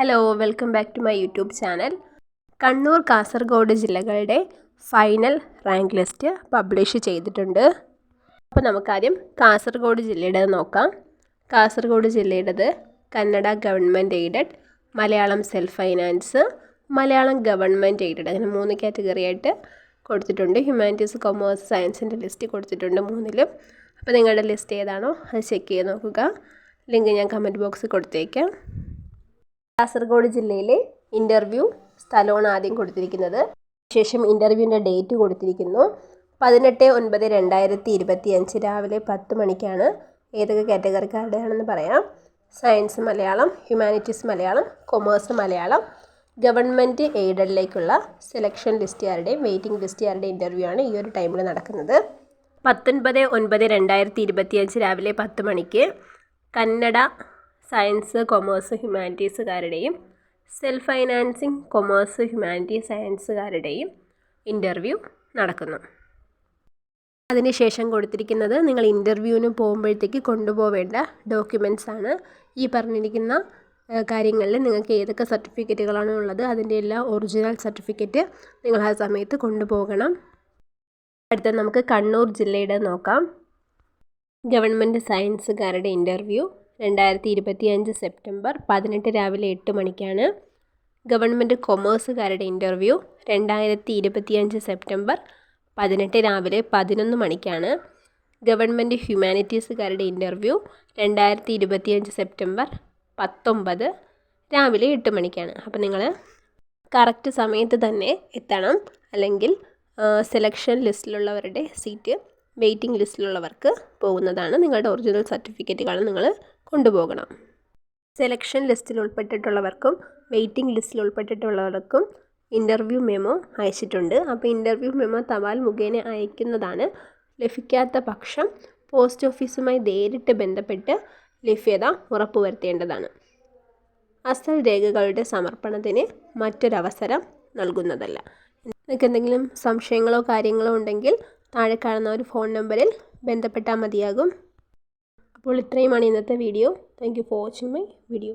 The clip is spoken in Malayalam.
Hello welcome back to my YouTube channel. Kannur Kasaragod ജില്ലകളുടെ ഫൈനൽ റാങ്ക് ലിസ്റ്റ് പബ്ലിഷ് ചെയ്തിട്ടുണ്ട്. അപ്പോൾ നമുക്കാദ്യം കാസർഗോഡ് ജില്ലയുടെ നോക്കാം. കാസർഗോഡ് ജില്ലയുടേത് Kannada government aided, Malayalam self finance, Malayalam government aided, അങ്ങനെ 3 കാറ്റഗറി ആയിട്ട് കൊടുത്തിട്ടുണ്ട്. ഹ്യൂമാനിറ്റീസ്, കൊമേഴ്സ്, സയൻസിൻ്റെ ലിസ്റ്റ് കൊടുത്തിട്ടുണ്ട് 3ലും. അപ്പോൾ നിങ്ങളുടെ ലിസ്റ്റ് ഏതാണോ അത് ചെക്ക് ചെയ്ത് നോക്കുക. ലിങ്ക് ഞാൻ കമൻറ്റ് ബോക്സിൽ കൊടുത്തേക്കാം. കാസർഗോഡ് ജില്ലയിലെ ഇൻ്റർവ്യൂ സ്ഥലമാണ് ആദ്യം കൊടുത്തിരിക്കുന്നത്. ശേഷം ഇൻ്റർവ്യൂവിൻ്റെ ഡേറ്റ് കൊടുത്തിരിക്കുന്നു. 18/9/2025 രാവിലെ 10 മണിക്കാണ്. ഏതൊക്കെ കാറ്റഗറിക്കാരുടെയാണെന്ന് പറയാം. Science Malayalam, humanities Malayalam, commerce Malayalam, government എയ്ഡഡിലേക്കുള്ള സെലക്ഷൻ ലിസ്റ്റുകാരുടെയും വെയിറ്റിംഗ് ലിസ്റ്റുകാരുടെയും ഇൻ്റർവ്യൂ ആണ് ഈ ഒരു ടൈമിൽ നടക്കുന്നത്. 19/9/2025 രാവിലെ 10 മണിക്ക് കന്നഡ സയൻസ്, കൊമേഴ്സ്, ഹ്യൂമാനിറ്റീസുകാരുടെയും സെൽഫ് ഫൈനാൻസിങ്, കൊമേഴ്സ്, ഹ്യൂമാനിറ്റീസ്, സയൻസുകാരുടെയും ഇൻ്റർവ്യൂ നടക്കുന്നു. അതിനുശേഷം കൊടുത്തിരിക്കുന്നത് നിങ്ങൾ ഇൻ്റർവ്യൂവിന് പോകുമ്പോഴത്തേക്ക് കൊണ്ടുപോവേണ്ട ഡോക്യുമെൻറ്റ്സ് ആണ്. ഈ പറഞ്ഞിരിക്കുന്ന കാര്യങ്ങളിൽ നിങ്ങൾക്ക് ഏതൊക്കെ സർട്ടിഫിക്കറ്റുകളാണ് ഉള്ളത് അതിൻ്റെ എല്ലാം ഒറിജിനൽ സർട്ടിഫിക്കറ്റ് നിങ്ങൾ ആ സമയത്ത് കൊണ്ടുപോകണം. അടുത്ത നമുക്ക് കണ്ണൂർ ജില്ലയുടെ നോക്കാം. ഗവൺമെൻറ് സയൻസുകാരുടെ ഇൻ്റർവ്യൂ 2025 സെപ്റ്റംബർ 18 രാവിലെ 8 മണിക്കാണ്. ഗവൺമെൻറ് കൊമേഴ്സുകാരുടെ ഇൻ്റർവ്യൂ 2025 സെപ്റ്റംബർ 18 രാവിലെ 11 മണിക്കാണ്. ഗവൺമെൻറ് ഹ്യൂമാനിറ്റീസുകാരുടെ ഇൻ്റർവ്യൂ 2025 സെപ്റ്റംബർ 19 രാവിലെ 8 മണിക്കാണ്. അപ്പോൾ നിങ്ങൾ കറക്റ്റ് സമയത്ത് തന്നെ എത്തണം, അല്ലെങ്കിൽ സെലക്ഷൻ ലിസ്റ്റിലുള്ളവരുടെ സീറ്റ് വെയിറ്റിംഗ് ലിസ്റ്റിലുള്ളവർക്ക് പോകുന്നതാണ്. നിങ്ങളുടെ ഒറിജിനൽ സർട്ടിഫിക്കറ്റുകൾ നിങ്ങൾ കൊണ്ടുപോകണം. സെലക്ഷൻ ലിസ്റ്റിൽ ഉൾപ്പെട്ടിട്ടുള്ളവർക്കും വെയിറ്റിംഗ് ലിസ്റ്റിൽ ഉൾപ്പെട്ടിട്ടുള്ളവർക്കും ഇൻ്റർവ്യൂ മെമോ അയച്ചിട്ടുണ്ട്. അപ്പോൾ ഇൻ്റർവ്യൂ മെമോ തപാൽ മുഖേന അയക്കുന്നതാണ്. ലഭിക്കാത്ത പക്ഷം പോസ്റ്റ് ഓഫീസുമായി നേരിട്ട് ബന്ധപ്പെട്ട് ലഭ്യത ഉറപ്പുവരുത്തേണ്ടതാണ്. അസൽ രേഖകളുടെ സമർപ്പണത്തിന് മറ്റൊരവസരം നൽകുന്നതല്ല. നിങ്ങൾക്ക് എന്തെങ്കിലും സംശയങ്ങളോ കാര്യങ്ങളോ ഉണ്ടെങ്കിൽ താഴെ കാണുന്ന ഒരു ഫോൺ നമ്പറിൽ ബന്ധപ്പെട്ടാൽ മതിയാകും. അപ്പോൾ ഇത്രയുമാണ് ഇന്നത്തെ video. Thank you for watching my video.